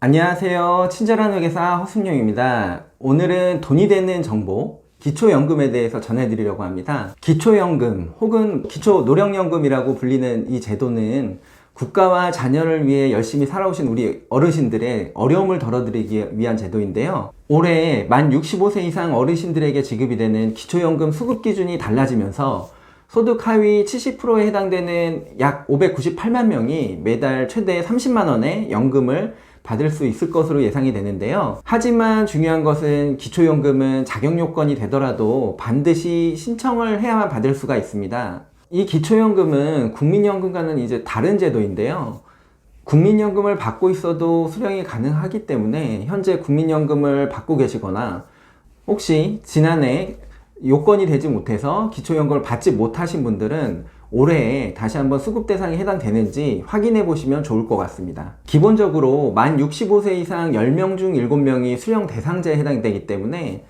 안녕하세요. 친절한 회계사 허순용입니다. 오늘은 돈이 되는 정보, 기초연금에 대해서 전해드리려고 합니다. 기초연금 혹은 기초노령연금이라고 불리는 이 제도는 국가와 자녀를 위해 열심히 살아오신 우리 어르신들의 어려움을 덜어드리기 위한 제도인데요. 올해 만 65세 이상 어르신들에게 지급이 되는 기초연금 수급 기준이 달라지면서 소득 하위 70%에 해당되는 약 598만 명이 매달 최대 30만 원의 연금을 받을 수 있을 것으로 예상이 되는데요. 하지만 중요한 것은 기초연금은 자격 요건이 되더라도 반드시 신청을 해야만 받을 수가 있습니다. 이 기초연금은 국민연금과는 이제 다른 제도인데요. 국민연금을 받고 있어도 수령이 가능하기 때문에 현재 국민연금을 받고 계시거나 혹시 지난해 요건이 되지 못해서 기초연금을 받지 못하신 분들은 올해 다시 한번 수급 대상에 해당되는지 확인해 보시면 좋을 것 같습니다. 기본적으로 만 65세 이상 10명 중 7명이 수령 대상자에 해당되기 때문에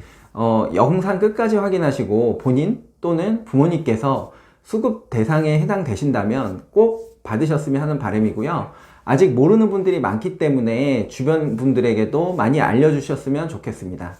영상 끝까지 확인하시고 본인 또는 부모님께서 수급 대상에 해당되신다면 꼭 받으셨으면 하는 바람이고요. 아직 모르는 분들이 많기 때문에 주변 분들에게도 많이 알려주셨으면 좋겠습니다.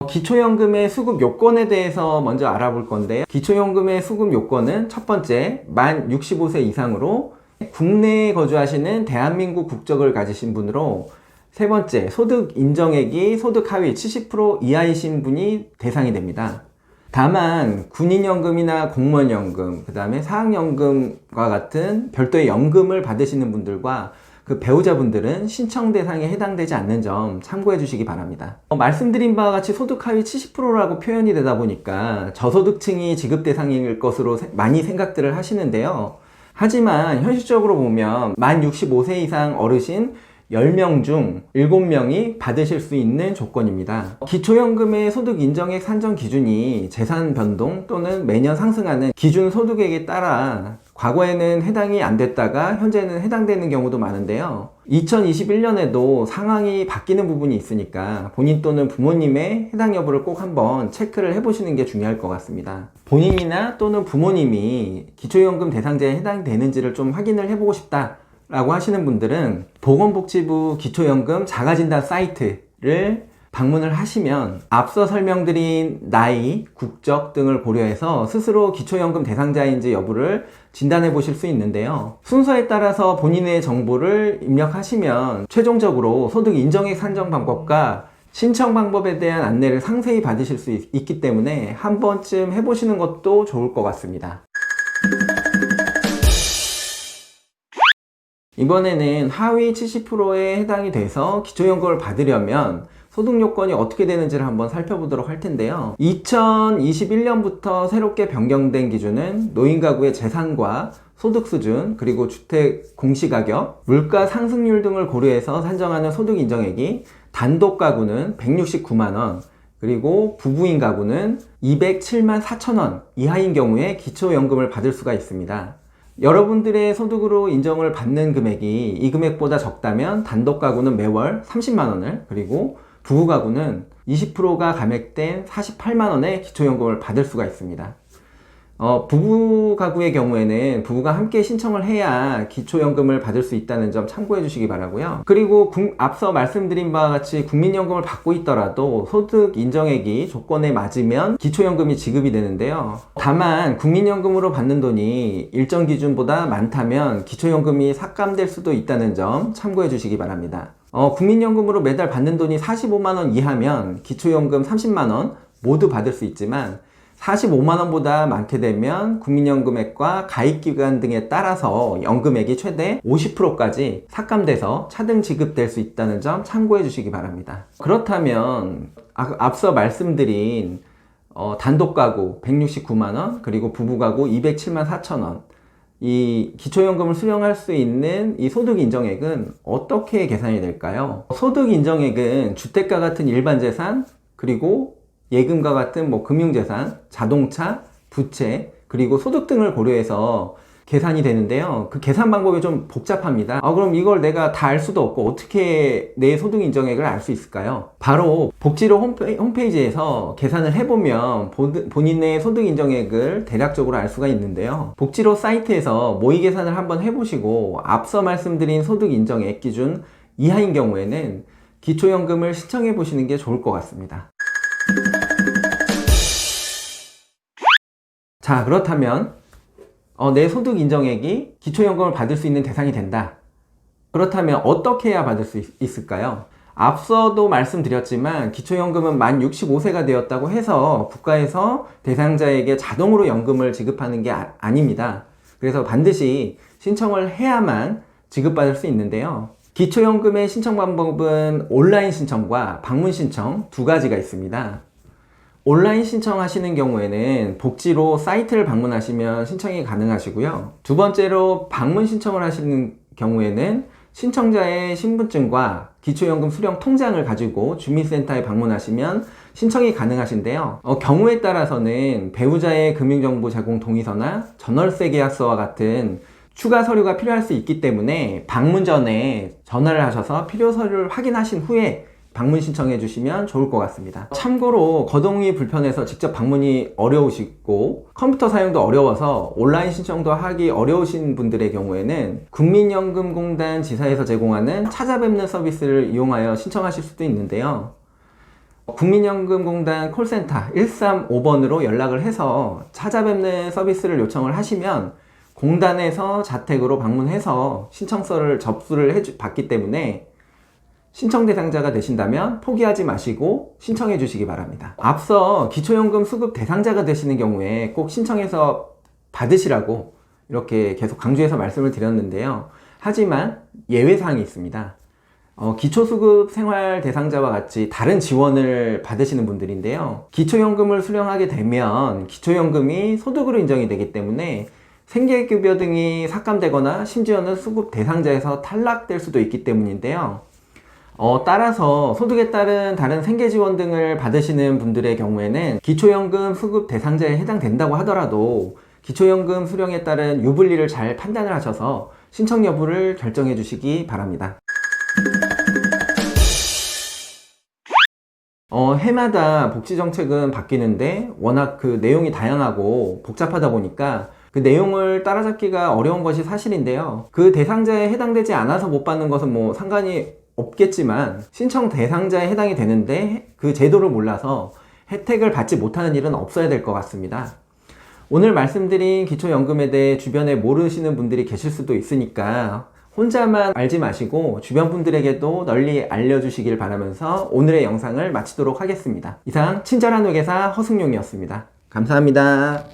기초연금의 수급 요건에 대해서 먼저 알아볼 건데요. 기초연금의 수급 요건은 첫 번째, 만 65세 이상으로 국내에 거주하시는 대한민국 국적을 가지신 분으로, 세 번째, 소득 인정액이 소득 하위 70% 이하이신 분이 대상이 됩니다. 다만 군인연금이나 공무원연금, 그 다음에 사학연금과 같은 별도의 연금을 받으시는 분들과 그 배우자분들은 신청 대상에 해당되지 않는 점 참고해 주시기 바랍니다. 말씀드린 바와 같이 소득 하위 70%라고 표현이 되다 보니까 저소득층이 지급 대상일 것으로 많이 생각들을 하시는데요. 하지만 현실적으로 보면 만 65세 이상 어르신 10명 중 7명이 받으실 수 있는 조건입니다. 기초연금의 소득 인정액 산정 기준이 재산 변동 또는 매년 상승하는 기준 소득액에 따라 과거에는 해당이 안 됐다가 현재는 해당되는 경우도 많은데요. 2021년에도 상황이 바뀌는 부분이 있으니까 본인 또는 부모님의 해당 여부를 꼭 한번 체크를 해보시는 게 중요할 것 같습니다. 본인이나 또는 부모님이 기초연금 대상자에 해당되는지를 좀 확인을 해보고 싶다 라고 하시는 분들은 보건복지부 기초연금 자가진단 사이트를 방문을 하시면 앞서 설명드린 나이, 국적 등을 고려해서 스스로 기초연금 대상자인지 여부를 진단해 보실 수 있는데요. 순서에 따라서 본인의 정보를 입력하시면 최종적으로 소득 인정액 산정 방법과 신청 방법에 대한 안내를 상세히 받으실 수 있기 때문에 한 번쯤 해보시는 것도 좋을 것 같습니다. 이번에는 하위 70%에 해당이 돼서 기초연금을 받으려면 소득 요건이 어떻게 되는지를 한번 살펴보도록 할 텐데요. 2021년부터 새롭게 변경된 기준은 노인 가구의 재산과 소득 수준, 그리고 주택 공시가격, 물가 상승률 등을 고려해서 산정하는 소득 인정액이 단독 가구는 169만 원, 그리고 부부인 가구는 207만 4천 원 이하인 경우에 기초연금을 받을 수가 있습니다. 여러분들의 소득으로 인정을 받는 금액이 이 금액보다 적다면 단독 가구는 매월 30만 원을, 그리고 부부 가구는 20%가 감액된 48만 원의 기초연금을 받을 수가 있습니다. 부부 가구의 경우에는 부부가 함께 신청을 해야 기초연금을 받을 수 있다는 점 참고해 주시기 바라고요. 그리고 앞서 말씀드린 바와 같이 국민연금을 받고 있더라도 소득 인정액이 조건에 맞으면 기초연금이 지급이 되는데요. 다만 국민연금으로 받는 돈이 일정 기준보다 많다면 기초연금이 삭감될 수도 있다는 점 참고해 주시기 바랍니다. 국민연금으로 매달 받는 돈이 45만 원 이하면 기초연금 30만 원 모두 받을 수 있지만 45만 원보다 많게 되면 국민연금액과 가입기간 등에 따라서 연금액이 최대 50%까지 삭감돼서 차등 지급될 수 있다는 점 참고해 주시기 바랍니다. 그렇다면 앞서 말씀드린 단독 가구 169만 원, 그리고 부부 가구 207만 4천 원, 이 기초연금을 수령할 수 있는 이 소득 인정액은 어떻게 계산이 될까요? 소득 인정액은 주택과 같은 일반 재산, 그리고 예금과 같은 금융재산, 자동차, 부채, 그리고 소득 등을 고려해서 계산이 되는데요. 그 계산 방법이 좀 복잡합니다. 그럼 이걸 내가 다 알 수도 없고 어떻게 내 소득 인정액을 알 수 있을까요? 바로 복지로 홈페이지에서 계산을 해보면 본인의 소득 인정액을 대략적으로 알 수가 있는데요. 복지로 사이트에서 모의 계산을 한번 해보시고 앞서 말씀드린 소득 인정액 기준 이하인 경우에는 기초연금을 신청해 보시는 게 좋을 것 같습니다. 자, 그렇다면 내 소득 인정액이 기초연금을 받을 수 있는 대상이 된다. 그렇다면 어떻게 해야 받을 수 있을까요? 앞서도 말씀드렸지만 기초연금은 만 65세가 되었다고 해서 국가에서 대상자에게 자동으로 연금을 지급하는 게 아닙니다. 그래서 반드시 신청을 해야만 지급받을 수 있는데요. 기초연금의 신청 방법은 온라인 신청과 방문 신청 두 가지가 있습니다. 온라인 신청하시는 경우에는 복지로 사이트를 방문하시면 신청이 가능하시고요. 두 번째로 방문 신청을 하시는 경우에는 신청자의 신분증과 기초연금 수령 통장을 가지고 주민센터에 방문하시면 신청이 가능하신데요. 경우에 따라서는 배우자의 금융정보 제공 동의서나 전월세 계약서와 같은 추가 서류가 필요할 수 있기 때문에 방문 전에 전화를 하셔서 필요 서류를 확인하신 후에 방문 신청해 주시면 좋을 것 같습니다. 참고로 거동이 불편해서 직접 방문이 어려우시고 컴퓨터 사용도 어려워서 온라인 신청도 하기 어려우신 분들의 경우에는 국민연금공단 지사에서 제공하는 찾아뵙는 서비스를 이용하여 신청하실 수도 있는데요. 국민연금공단 콜센터 135번으로 연락을 해서 찾아뵙는 서비스를 요청을 하시면 공단에서 자택으로 방문해서 신청서를 접수를 받기 때문에 신청 대상자가 되신다면 포기하지 마시고 신청해 주시기 바랍니다. 앞서 기초연금 수급 대상자가 되시는 경우에 꼭 신청해서 받으시라고 이렇게 계속 강조해서 말씀을 드렸는데요. 하지만 예외사항이 있습니다. 기초수급 생활 대상자와 같이 다른 지원을 받으시는 분들인데요. 기초연금을 수령하게 되면 기초연금이 소득으로 인정이 되기 때문에 생계급여 등이 삭감되거나 심지어는 수급 대상자에서 탈락될 수도 있기 때문인데요. 따라서 소득에 따른 다른 생계지원 등을 받으시는 분들의 경우에는 기초연금 수급 대상자에 해당된다고 하더라도 기초연금 수령에 따른 유불리를 잘 판단을 하셔서 신청 여부를 결정해 주시기 바랍니다. 해마다 복지정책은 바뀌는데 워낙 그 내용이 다양하고 복잡하다 보니까 그 내용을 따라잡기가 어려운 것이 사실인데요. 그 대상자에 해당되지 않아서 못 받는 것은 뭐 상관이 없겠지만 신청 대상자에 해당이 되는데 그 제도를 몰라서 혜택을 받지 못하는 일은 없어야 될 것 같습니다. 오늘 말씀드린 기초연금에 대해 주변에 모르시는 분들이 계실 수도 있으니까 혼자만 알지 마시고 주변 분들에게도 널리 알려주시길 바라면서 오늘의 영상을 마치도록 하겠습니다. 이상 친절한 회계사 허승용이었습니다. 감사합니다.